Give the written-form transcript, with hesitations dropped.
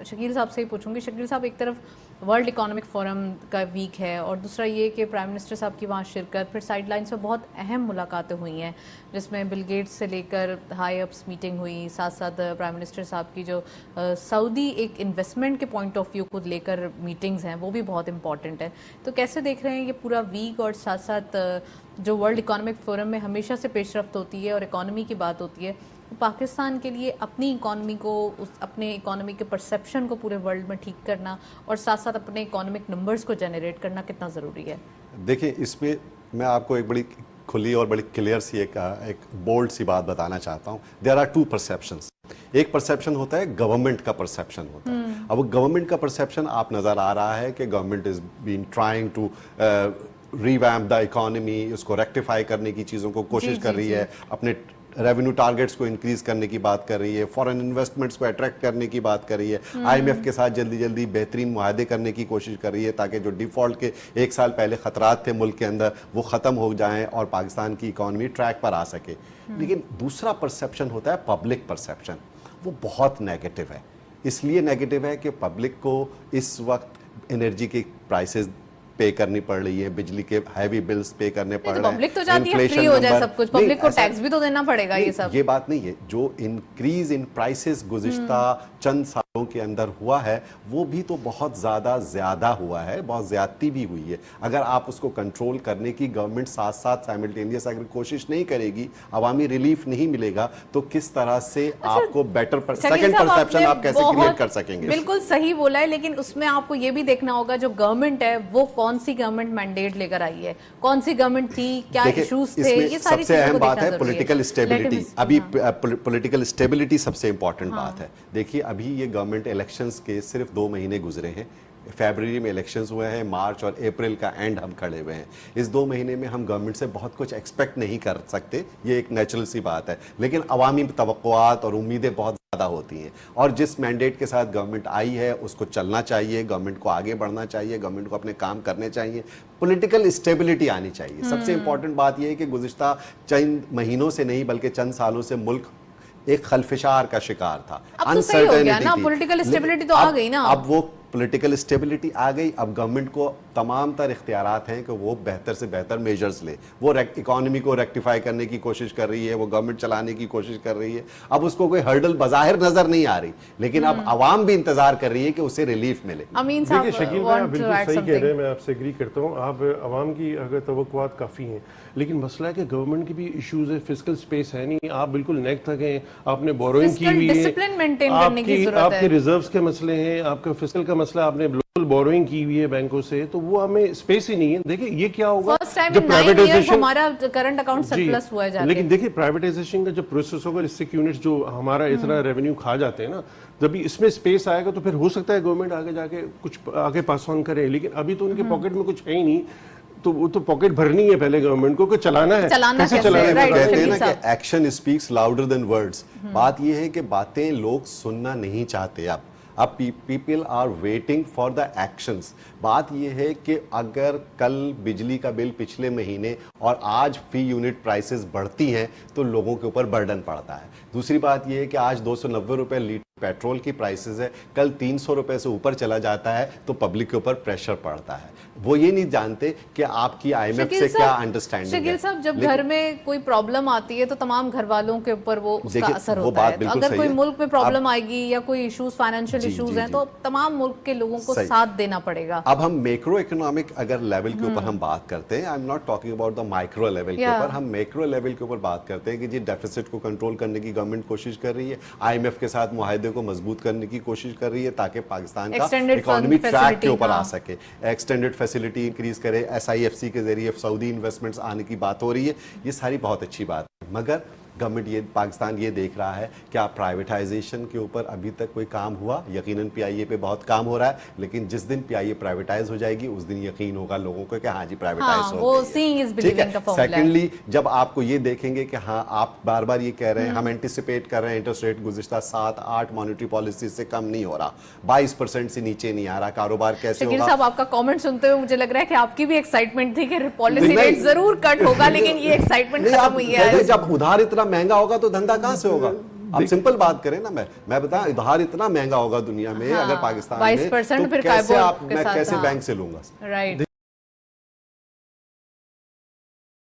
शकील साहब से ही पूछूंगी। शकील साहब, एक तरफ वर्ल्ड इकोनॉमिक फोरम का वीक है और दूसरा ये कि प्राइम मिनिस्टर साहब की वहाँ शिरकत, फिर साइड लाइन्स पर बहुत अहम मुलाकातें हुई हैं जिसमें बिल गेट्स से लेकर हाई अप्स मीटिंग हुई, साथ साथ प्राइम मिनिस्टर साहब की जो सऊदी एक इन्वेस्टमेंट के पॉइंट ऑफ व्यू को लेकर मीटिंग्स हैं वो भी बहुत इंपॉर्टेंट है। तो कैसे देख रहे हैं ये पूरा वीक, और साथ साथ जो वर्ल्ड इकोनॉमिक फोरम में हमेशा से पेशरफ्त होती है और इकोनॉमी की बात होती है, तो पाकिस्तान के लिए अपनी इकोनॉमी को, अपने इकोनॉमी के परसेप्शन को पूरे वर्ल्ड में ठीक करना और साथ साथ अपने इकोनॉमिक नंबर्स को जनरेट करना कितना ज़रूरी है? देखिए, इसमें मैं आपको एक बड़ी खुली और बड़ी क्लियर सी एक बोल्ड सी बात बताना चाहता हूँ। There are two perceptions. एक परसेप्शन होता है गवर्नमेंट का परसेप्शन होता है। अब वो गवर्नमेंट का परसेप्शन आप नज़र आ रहा है कि government is been trying to revamp the economy, उसको रेक्टिफाई करने की चीज़ों को कोशिश कर रही है, अपने रेवेन्यू टारगेट्स को इंक्रीज करने की बात कर रही है, फॉरेन इन्वेस्टमेंट्स को अट्रैक्ट करने की बात कर रही है, आईएमएफ के साथ जल्दी जल्दी बेहतरीन मुआहदे करने की कोशिश कर रही है ताकि जो डिफॉल्ट के 1 साल पहले खतरात थे मुल्क के अंदर वो ख़त्म हो जाएं और पाकिस्तान की इकॉनमी ट्रैक पर आ सके। लेकिन दूसरा परसेप्शन होता है पब्लिक परसेप्शन, वो बहुत नेगेटिव है। इसलिए नेगेटिव है कि पब्लिक को इस वक्त एनर्जी की प्राइसेस पे करनी पड़ रही है, बिजली के हैवी बिल्स पे करने पड़ रहे हैं। पब्लिक तो चाहती है फ्री हो जाए सब कुछ, पब्लिक को टैक्स भी तो देना पड़ेगा। ये सब, ये बात नहीं है। जो इंक्रीज इन प्राइसेस गुज़िश्ता चंद सालों के अंदर हुआ है वो भी तो बहुत ज़्यादा हुआ है, बहुत ज़्यादती भी हुई है। अगर आप उसको कंट्रोल करने की गवर्नमेंट साथ साथ साइमल्टेनियस अगर कोशिश नहीं करेगी, अवामी रिलीफ नहीं मिलेगा, तो किस तरह से आपको बेटर सेकंड परसेप्शन आप कैसे क्रिएट कर सकेंगे? बिल्कुल सही बोला है, लेकिन उसमें आपको ये भी देखना होगा जो गवर्नमेंट है वो कौन सी गवर्नमेंट मैंडेट लेकर आई है, कौन सी गवर्नमेंट थी, क्या इश्यूज थे, ये सारी सबसे अहम बात है पॉलिटिकल पॉलिटिकल स्टेबिलिटी। अभी पॉलिटिकल स्टेबिलिटी सबसे इंपॉर्टेंट बात है। देखिए, अभी ये गवर्नमेंट इलेक्शंस के सिर्फ 2 महीने गुजरे हैं। फरवरी में इलेक्शंस हुए हैं, मार्च और अप्रैल का एंड हम खड़े हुए हैं। इस 2 महीने में हम गवर्नमेंट से बहुत कुछ एक्सपेक्ट नहीं कर सकते, ये एक नेचुरल सी बात है। लेकिन अवामी तवक्कुआत और उम्मीदें बहुत ज़्यादा होती हैं और जिस मैंडेट के साथ गवर्नमेंट आई है उसको चलना चाहिए, गवर्नमेंट को आगे बढ़ना चाहिए, गवर्नमेंट को अपने काम करने चाहिए, पॉलिटिकल स्टेबिलिटी आनी चाहिए। सबसे इंपॉर्टेंट बात यह है कि गुज़िश्ता चंद महीनों से नहीं बल्कि चंद सालों से मुल्क एक खलफिशार का शिकार था, अनसर्टेनिटी थी। पॉलिटिकल स्टेबिलिटी तो आ गई ना। अब वो पॉलिटिकल स्टेबिलिटी आ गई। अब गवर्नमेंट को तमाम तर इख्तियारात हैं कि वो बेहतर से बेहतर मेजर्स ले। वो इकोनॉमी को रेक्टिफाई करने की कोशिश कर रही है, वो गवर्नमेंट चलाने की कोशिश कर रही है। अब उसको कोई हर्डल बज़ाहिर नजर नहीं आ रही, लेकिन अब आवाम भी इंतजार कर रही है कि उसे रिलीफ मिले। अमीन साहब, शकील भाई आप बिल्कुल सही कह रहे हैं, मैं आपसे एग्री करता हूँ। आप आवाम की अगर तवक्कुआत काफ़ी हैं, लेकिन मसला है कि गवर्नमेंट की भी इश्यूज है, फिस्कल स्पेस है नहीं। आप बिल्कुल नेक थक हैं, आपने बोरोइंग की हुई है, आपके रिजर्व्स के मसले हैं, आपका फिस्कल का मसला, आपने बोरोइंग की हुई है बैंकों से, तो वो हमें स्पेस ही नहीं है। देखिए ये क्या होगा जब प्राइवेटाइजेशन, हमारा करंट अकाउंट सरप्लस हुआ है। लेकिन देखिए प्राइवेटाइजेशन का जब प्रोसेस होगा, इससे यूनिट्स जो हमारा इतना रेवेन्यू खा जाते हैं ना, जब इसमें स्पेस आएगा तो फिर हो सकता है गवर्नमेंट आगे जाके कुछ आगे पास ऑन करे। लेकिन अभी तो उनके पॉकेट में कुछ है ही नहीं, तो वो तो पॉकेट भरनी है पहले गवर्नमेंट को, चलाना है, कैसे चलाना है। कहते हैं ना कि action speaks louder than words. बात ये है कि बातें लोग सुनना नहीं चाहते। अब people are waiting for the actions. बात यह है कि अगर कल बिजली का बिल पिछले महीने और आज फी यूनिट प्राइसेस बढ़ती हैं तो लोगों के ऊपर बर्डन पड़ता है। दूसरी बात यह है कि आज 290 रुपए लीटर पेट्रोल की प्राइसेस है, कल 300 रुपए से ऊपर चला जाता है तो पब्लिक के ऊपर प्रेशर पड़ता है। वो ये नहीं जानते कि आपकी आईएमएफ से क्या अंडरस्टैंडिंग है। शकील साहब, जब घर में कोई प्रॉब्लम आती है तो तमाम घर वालों के ऊपर वो उसका असर होता है। तो अगर कोई मुल्क में प्रॉब्लम आएगी या कोई इश्यूज, फाइनेंशियल इश्यूज हैं, तो तमाम मुल्क के लोगों को साथ देना पड़ेगा। अब हम मैक्रो इकोनॉमिक अगर लेवल के ऊपर हम बात करते हैं, I am not talking about the micro level के ऊपर, हम मैक्रो लेवल के ऊपर बात करते हैं कि जी डेफिसिट को कंट्रोल करने की गवर्नमेंट कोशिश कर रही है, आईएमएफ के साथ मुआहदे को मजबूत करने की कोशिश कर रही है ताकि पाकिस्तान का इकोनॉमी ट्रैक के ऊपर आ सके, एक्सटेंडेड फैसिलिटी इंक्रीज करे, एसआईएफसी के जरिए सऊदी इन्वेस्टमेंट्स आने की बात हो रही है। ये सारी बहुत अच्छी बात है, मगर गवर्नमेंट पाकिस्तान ये देख रहा है क्या प्राइवेटाइजेशन के ऊपर अभी तक कोई काम हुआ? यकीनन पीआईए पे बहुत काम हो रहा है, लेकिन जिस दिन पीआईए प्राइवेटाइज हो जाएगी उस दिन यकीन होगा लोगों को कि हाँ जी प्राइवेटाइज हो गई है। ठीक है। सेकेंडली, जब आपको ये देखेंगे कि हाँ आप बार बार ये कह रहे हैं, हम एंटिसिपेट कर रहे हैं इंटरेस्ट रेट गुज़िश्ता 7-8 मॉनेटरी पॉलिसी से कम नहीं हो रहा, 22% से नीचे नहीं आ रहा, कारोबार कैसे होगा? साहब, आपका कमेंट सुनते हुए मुझे लग रहा है कि आपकी भी एक्साइटमेंट थी कि पॉलिसी रेट जरूर कट होगा, लेकिन ये एक्साइटमेंट खत्म हुई है। जब उधार इतना महंगा होगा तो धंधा कहां से होगा? आप सिंपल बात करें ना, मैं बताऊं उधार इतना महंगा होगा दुनिया में, अगर पाकिस्तान में, 22% तो फिर कैसे कायबो आप के मैं साथ, कैसे हाँ। बैंक से लूंगा? राइट।